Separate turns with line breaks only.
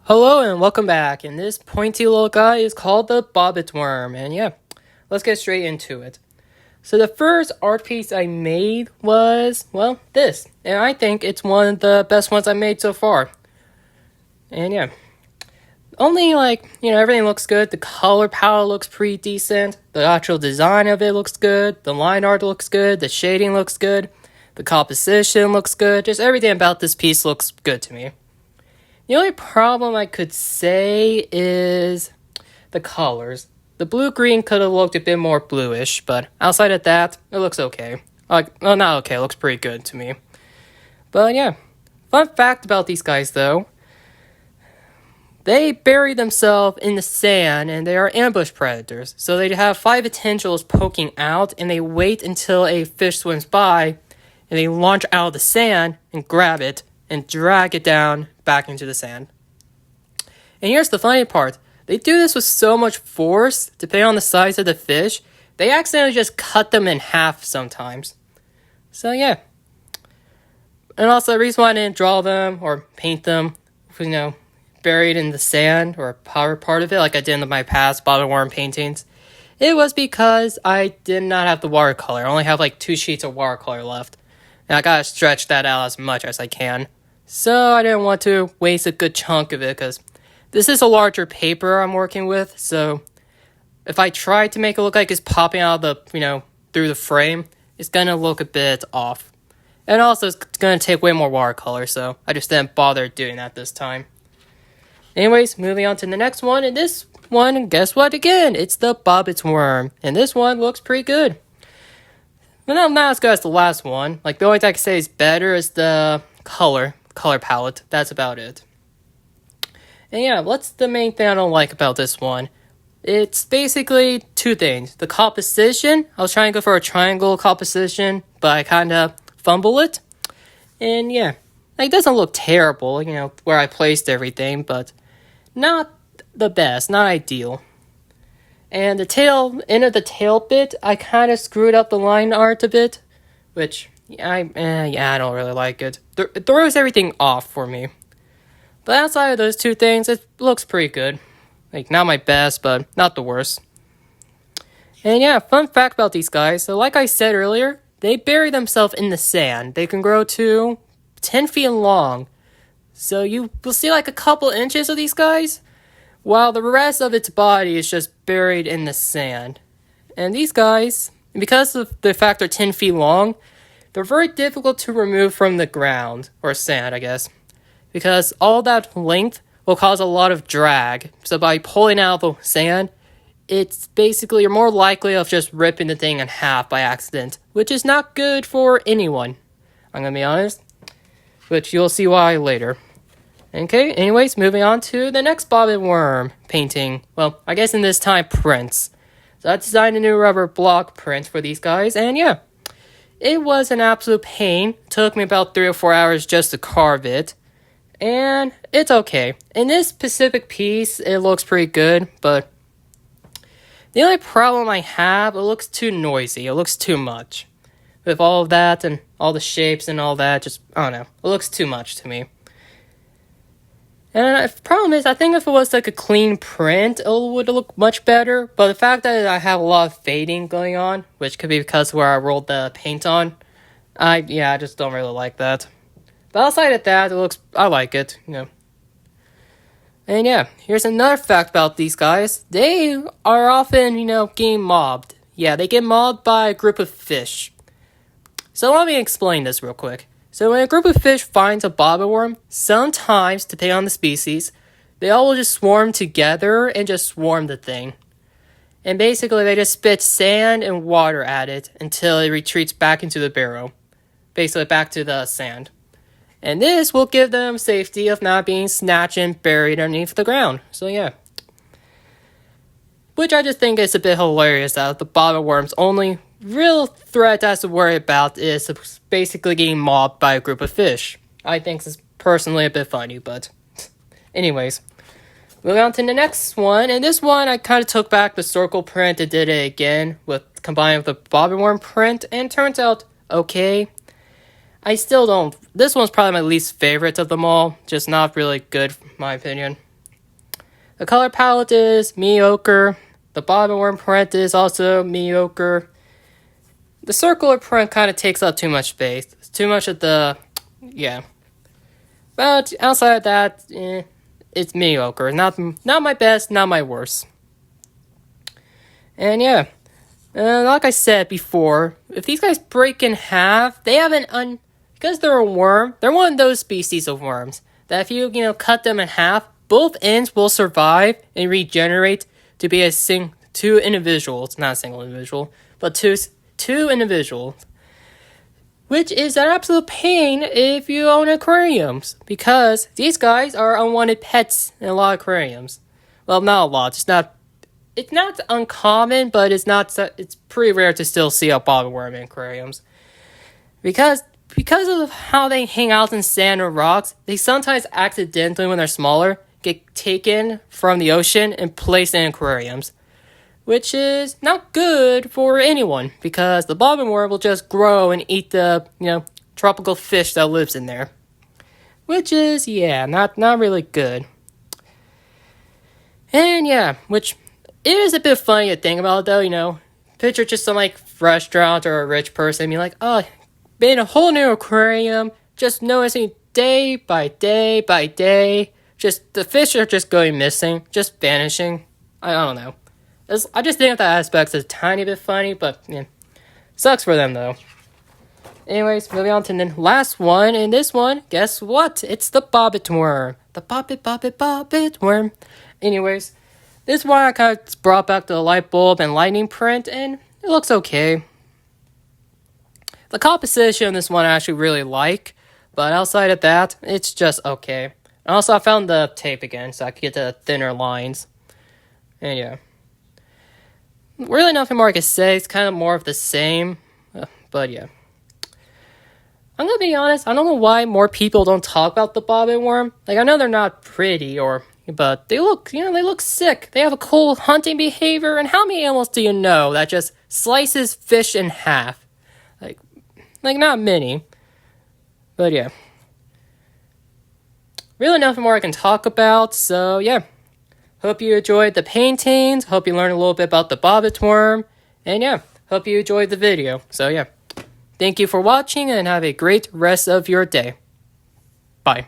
Hello and welcome back, and this pointy little guy is called the Bobbit Worm, and yeah, let's get straight into it. So the first art piece I made was, well, this, and I think it's one of the best ones I made so far. And yeah, only everything looks good, the color palette looks pretty decent, the actual design of it looks good, the line art looks good, the shading looks good, the composition looks good, just everything about this piece looks good to me. The only problem I could say is the colors. The blue-green could have looked a bit more bluish, but outside of that, it looks okay. Not okay, it looks pretty good to me. But yeah, fun fact about these guys though. They bury themselves in the sand and they are ambush predators. So they have 5 tendrils poking out and they wait until a fish swims by and they launch out of the sand and grab it and drag it down back into the sand. And here's the funny part. They do this with so much force, depending on the size of the fish, they accidentally just cut them in half sometimes. So yeah. And also the reason why I didn't draw them or paint them, buried in the sand or part of it like I did in my past Bobbit Worm paintings, it was because I did not have the watercolor. I only have 2 sheets of watercolor left. And I gotta stretch that out as much as I can. So I didn't want to waste a good chunk of it because this is a larger paper I'm working with. So if I try to make it look like it's popping out of the, through the frame, it's gonna look a bit off. And also it's gonna take way more watercolor, so I just didn't bother doing that this time. Anyways, moving on to the next one, and this one, guess what again? It's the Bobbit Worm, and this one looks pretty good. But not as good as the last one. The only thing I can say is better is the color palette. That's about it. And yeah, what's the main thing I don't like about this one? It's basically 2 things. The composition, I was trying to go for a triangle composition, but I kind of fumble it. And yeah, it doesn't look terrible, where I placed everything, but not the best, not ideal. And the end of the tail bit, I kind of screwed up the line art a bit, which I don't really like it. It throws everything off for me. But outside of those 2 things, it looks pretty good. Not my best, but not the worst. And yeah, fun fact about these guys. So like I said earlier, they bury themselves in the sand. They can grow to 10 feet long. So you will see a couple inches of these guys, while the rest of its body is just buried in the sand. And these guys, because of the fact they're 10 feet long, they're very difficult to remove from the ground, or sand, I guess. Because all that length will cause a lot of drag. So by pulling out the sand, it's basically, you're more likely of just ripping the thing in half by accident, which is not good for anyone. I'm gonna be honest. Which you'll see why later. Okay, anyways, moving on to the next Bobbit Worm painting. Well, I guess in this time, prints. So I designed a new rubber block print for these guys, and yeah. It was an absolute pain. It took me about 3 or 4 hours just to carve it. And it's okay. In this specific piece, it looks pretty good, but the only problem I have, it looks too noisy. It looks too much. With all of that and all the shapes and all that, I don't know. It looks too much to me. And the problem is, I think if it was a clean print, it would look much better. But the fact that I have a lot of fading going on, which could be because where I rolled the paint on, I just don't really like that. But outside of that, I like it, And yeah, here's another fact about these guys. They are often, getting mobbed. Yeah, they get mobbed by a group of fish. So let me explain this real quick. So when a group of fish finds a bobbit worm, sometimes, depending on the species, they all will just swarm together and just swarm the thing. And basically they just spit sand and water at it until it retreats back into the barrel. Basically back to the sand. And this will give them safety of not being snatched and buried underneath the ground. So yeah. Which I just think is a bit hilarious that the bobbit worm's only real threat I have to worry about is basically getting mobbed by a group of fish. I think this is personally a bit funny, but anyways. Moving on to the next one, and this one I kind of took back the circle print and did it again with combined with the bobbit worm print, and it turns out okay. I still don't. This one's probably my least favorite of them all. Just not really good, in my opinion. The color palette is mediocre. The Bobbit Worm print is also mediocre. The circular print kind of takes up too much space. It's too much of the, yeah. But outside of that, it's mediocre. Not my best, not my worst. And yeah, like I said before, if these guys break in half, they have because they're a worm, they're one of those species of worms that if you cut them in half, both ends will survive and regenerate to be two individuals, not a single individual, but two individuals. Which is an absolute pain if you own aquariums, because these guys are unwanted pets in a lot of aquariums. Well, not a lot. It's not uncommon, but it's pretty rare to still see a bobbit worm in aquariums. Because of how they hang out in sand or rocks, they sometimes accidentally, when they're smaller, get taken from the ocean and placed in aquariums. Which is not good for anyone, because the bobbit worm will just grow and eat the, tropical fish that lives in there. Which is, not really good. And yeah, which it is a bit funny to think about, though, picture just some, restaurant or a rich person being like, oh, made a whole new aquarium, just noticing day by day by day, just the fish are just going missing, just vanishing. I don't know. I just think that aspect's a tiny bit funny, but sucks for them though. Anyways, moving on to the last one. And this one, guess what? It's the Bobbit Worm. The Bobbit Worm. Anyways, this one I kind of brought back the light bulb and lightning print, and it looks okay. The composition of this one I actually really like, but outside of that, it's just okay. And also I found the tape again, so I could get the thinner lines. And yeah. Really nothing more I can say. It's kind of more of the same. But yeah. I'm going to be honest. I don't know why more people don't talk about the bobbit worm. I know they're not pretty, but they look, they look sick. They have a cool hunting behavior. And how many animals do you know that just slices fish in half? Like not many. But yeah. Really nothing more I can talk about. So yeah. Hope you enjoyed the paintings. Hope you learned a little bit about the bobbit worm. And yeah, hope you enjoyed the video. So yeah, thank you for watching and have a great rest of your day. Bye.